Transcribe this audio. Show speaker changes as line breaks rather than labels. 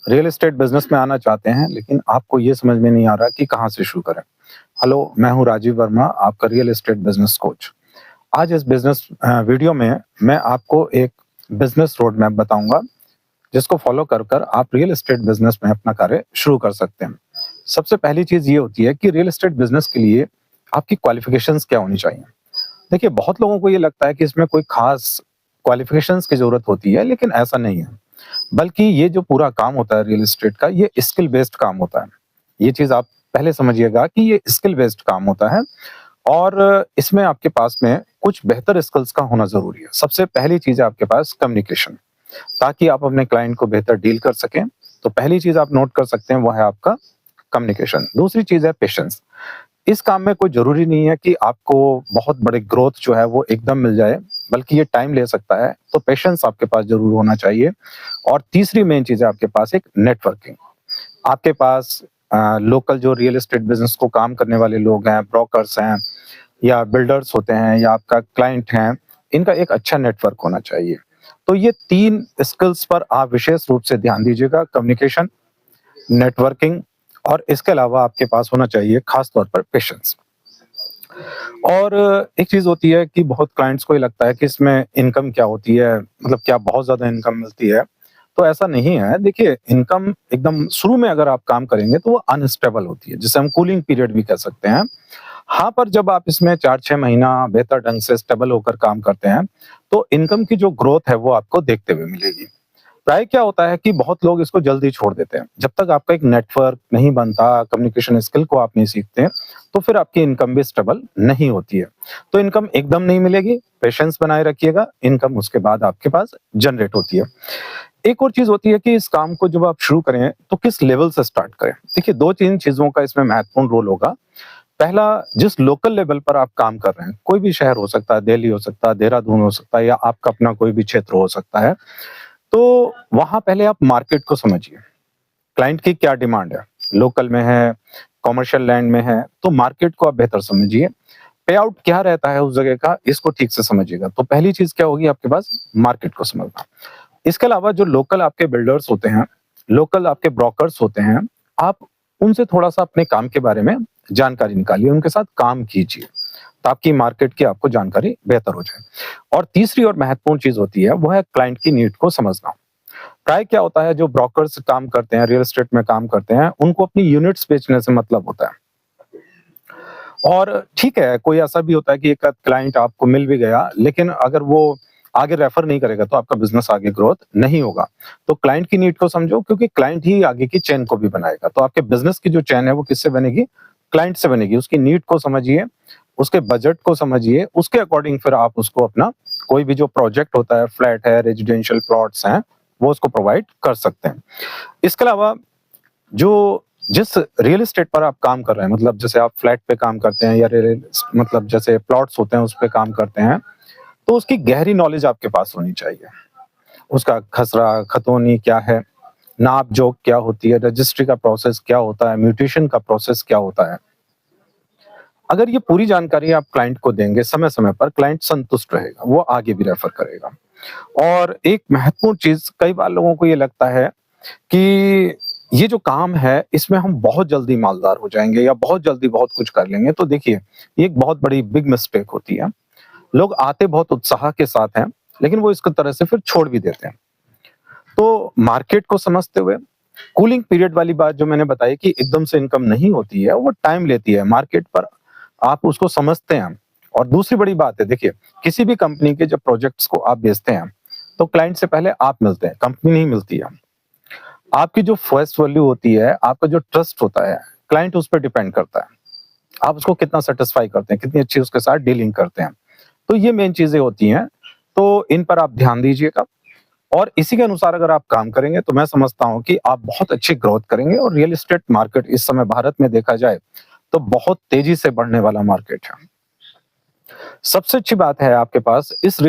Real estate business में आना चाहते हैं लेकिन आपको ये समझ में नहीं आ रहा कि कहाँ से शुरू करें। हेलो, मैं हूँ राजीव वर्मा, आपका रियल एस्टेट बिजनेस कोच। आज इस बिजनेस वीडियो में मैं आपको एक बिजनेस रोड मैप बताऊंगा जिसको फॉलो कर कर आप रियल एस्टेट बिजनेस में अपना कार्य शुरू कर सकते हैं। सबसे पहली चीज ये होती है कि रियल एस्टेट बिजनेस के लिए आपकी क्वालिफिकेशंस क्या होनी चाहिए। देखिए, बहुत लोगों को ये लगता है कि इसमें कोई खास क्वालिफिकेशंस की जरूरत होती है, लेकिन ऐसा नहीं है। बल्कि ये जो पूरा काम होता है रियल एस्टेट का, ये स्किल बेस्ड काम होता है। ये चीज आप पहले समझिएगा कि ये स्किल बेस्ड काम होता है और इसमें आपके पास में कुछ बेहतर स्किल्स का होना जरूरी है। सबसे पहली चीज है आपके पास कम्युनिकेशन, ताकि आप अपने क्लाइंट को बेहतर डील कर सकें। तो पहली चीज आप नोट कर सकते हैं वो है आपका कम्युनिकेशन। दूसरी चीज है पेशेंस। इस काम में कोई जरूरी नहीं है कि आपको बहुत बड़े ग्रोथ जो है वो एकदम मिल जाए, बल्कि ये टाइम ले सकता है। तो पेशेंस आपके पास जरूर होना चाहिए। और तीसरी मेन चीज है आपके पास एक नेटवर्किंग। आपके पास लोकल जो रियल एस्टेट बिजनेस को काम करने वाले लोग हैं, ब्रोकर्स हैं या बिल्डर्स होते हैं या आपका क्लाइंट हैं, इनका एक अच्छा नेटवर्क होना चाहिए। तो ये 3 स्किल्स पर आप विशेष रूप से ध्यान दीजिएगा, कम्युनिकेशन, नेटवर्किंग और इसके अलावा आपके पास होना चाहिए खास तौर पर पेशेंस। और एक चीज होती है कि बहुत क्लाइंट्स को ये लगता है कि इसमें इनकम क्या होती है, मतलब क्या बहुत ज्यादा इनकम मिलती है। तो ऐसा नहीं है। देखिए, इनकम एकदम शुरू में अगर आप काम करेंगे तो वो अनस्टेबल होती है, जिसे हम कूलिंग पीरियड भी कह सकते हैं। हाँ, पर जब आप इसमें 4-6 महीना बेहतर ढंग से स्टेबल होकर काम करते हैं तो इनकम की जो ग्रोथ है वो आपको देखते हुए मिलेगी। प्राय क्या होता है कि बहुत लोग इसको जल्दी छोड़ देते हैं। जब तक आपका एक नेटवर्क नहीं बनता, कम्युनिकेशन स्किल को आप नहीं सीखते, तो फिर आपकी इनकम भी स्टेबल नहीं होती है। तो इनकम एकदम नहीं मिलेगी, पेशेंस बनाए रखिएगा, इनकम उसके बाद आपके पास जनरेट होती है। एक और चीज होती है कि इस काम को जब आप शुरू करें तो किस लेवल से स्टार्ट करें। देखिए, 2-3 चीजों का इसमें महत्वपूर्ण रोल होगा। पहला, जिस लोकल लेवल पर आप काम कर रहे हैं, कोई भी शहर हो सकता है, दिल्ली हो सकता है, देहरादून हो सकता है या आपका अपना कोई भी क्षेत्र हो सकता है, तो वहां पहले आप मार्केट को समझिए। क्लाइंट की क्या डिमांड है, लोकल में है, कॉमर्शियल लैंड में है, तो मार्केट को आप बेहतर समझिए। पे आउट क्या रहता है उस जगह का, इसको ठीक से समझिएगा। तो पहली चीज क्या होगी आपके पास, मार्केट को समझना। इसके अलावा जो लोकल आपके बिल्डर्स होते हैं, लोकल आपके ब्रोकर्स होते हैं, आप उनसे थोड़ा सा अपने काम के बारे में जानकारी निकालिए, उनके साथ काम कीजिए ताकि मार्केट की आपको जानकारी बेहतर हो जाए। और तीसरी और महत्वपूर्ण चीज होती है वो है क्लाइंट की नीड को समझना। प्राय क्या होता है, जो ब्रोकर्स काम करते हैं, रियल एस्टेट में काम करते हैं, उनको अपनी यूनिट्स बेचने से मतलब होता है। और ठीक है, कोई ऐसा भी होता है कि एक क्लाइंट आपको मिल भी गया, लेकिन अगर वो आगे रेफर नहीं करेगा तो आपका बिजनेस आगे ग्रोथ नहीं होगा। तो क्लाइंट की नीड को समझो, क्योंकि क्लाइंट ही आगे की चेन को भी बनाएगा। तो आपके बिजनेस की जो चेन है वो किससे बनेगी, क्लाइंट से बनेगी। उसकी नीड को समझिए, उसके बजट को समझिए, उसके अकॉर्डिंग फिर आप उसको अपना कोई भी जो प्रोजेक्ट होता है, फ्लैट है, रेजिडेंशियल प्लॉट्स हैं, वो उसको प्रोवाइड कर सकते हैं। इसके अलावा जो जिस रियल एस्टेट पर आप काम कर रहे हैं, मतलब जैसे आप फ्लैट पे काम करते हैं या मतलब जैसे प्लॉट्स होते हैं उस पे काम करते हैं, तो उसकी गहरी नॉलेज आपके पास होनी चाहिए। उसका खसरा खतौनी क्या है, नाप जोख क्या होती है, रजिस्ट्री का प्रोसेस क्या होता है, म्यूटेशन का प्रोसेस क्या होता है। अगर ये पूरी जानकारी आप क्लाइंट को देंगे समय समय पर, क्लाइंट संतुष्ट रहेगा, वो आगे भी रेफर करेगा। और एक महत्वपूर्ण चीज, कई बार लोगों को ये लगता है कि ये जो काम है इसमें हम बहुत जल्दी मालदार हो जाएंगे या बहुत जल्दी बहुत कुछ कर लेंगे। तो देखिए, ये एक बहुत बड़ी बिग मिस्टेक होती है। लोग आते बहुत उत्साह के साथ हैं, लेकिन वो इसको तरह से फिर छोड़ भी देते हैं। तो मार्केट को समझते हुए, कूलिंग पीरियड वाली बात जो मैंने बताई कि एकदम से इनकम नहीं होती है, वो टाइम लेती है। मार्केट पर आप उसको समझते हैं। और दूसरी बड़ी बात है, देखिए, किसी भी कंपनी के जब प्रोजेक्ट्स को आप बेचते हैं तो क्लाइंट से पहले आप मिलते हैं, कंपनी नहीं मिलती है। आपकी जो फेस वैल्यू होती है, आपका जो ट्रस्ट होता है, क्लाइंट उस पर डिपेंड करता है। आप उसको कितना सेटिस्फाई करते हैं, कितनी अच्छी उसके साथ डीलिंग करते हैं। तो ये मेन चीजें होती हैं। तो इन पर आप ध्यान दीजिएगा और इसी के अनुसार अगर आप काम करेंगे तो मैं समझता हूं कि आप बहुत अच्छी ग्रोथ करेंगे। और रियल एस्टेट मार्केट इस समय भारत में देखा जाए तो बहुत तेजी से बढ़ने वाला मार्केट है। सबसे अच्छी बात है आपके पास इस